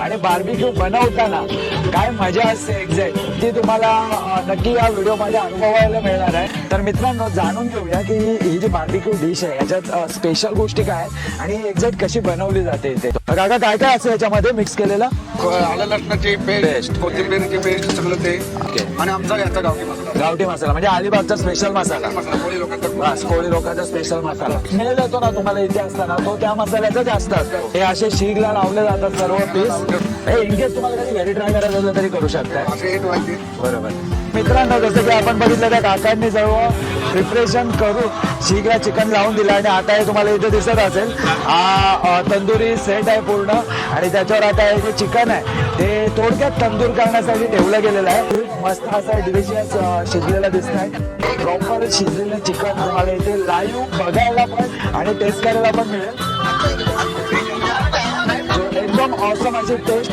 आणि बार्बिक्यू बनवताना काय मजा असते एक्झॅक्ट ती तुम्हाला नक्की या व्हिडिओमध्ये अनुभवायला मिळणार आहे. तर मित्रांनो, जाणून घेऊया की ही जी बार्बिक्यू डिश आहे याच्यात स्पेशल गोष्टी काय आहेत आणि एक्झॅक्ट कशी बनवली जाते ते. काका काय काय असं याच्यामध्ये मिक्स केलेलं? आलं लसणाची पेस्ट, कोथिंबीरची पेस्ट सगळं ते. ओके. आणि आमचा याचा गावठी मसाला. गावठी मसाला म्हणजे अलिबागचा स्पेशल मसाला. कोळी लोकांचा बस, कोळी लोकांचा स्पेशल मसाला मिळेल जातो ना तुम्हाला इथे असताना, तो त्या मसाल्याचा जास्त असतो. हे असे शीगला लावले जातात सर्व पीस. हे इनकेस तुम्हाला कधी घरी ट्राय करायचं असेल तरी करू शकता. असे हिट व्हायचे. बरोबर. मित्रांनो, जसं की आपण बघितलं त्या काकांनी सर्व प्रिपरेशन करून शीगला चिकन लावून दिलं आणि आता हे तुम्हाला इथे दिसत असेल हा तंदुरी सेट आहे पूर्ण आणि त्याच्यावर आता हे जे चिकन आहे ते थोडक्यात तंदूर करण्यासाठी ठेवलं गेलेलं आहे. मस्त असं डिलिशियस शिजलेलं दिसत आहे. प्रॉपर शिजलेलं चिकन तुम्हाला इथे लाईव्ह बघायला पण आणि टेस्ट करायला पण मिळेल. एकदम ऑसम अशी टेस्ट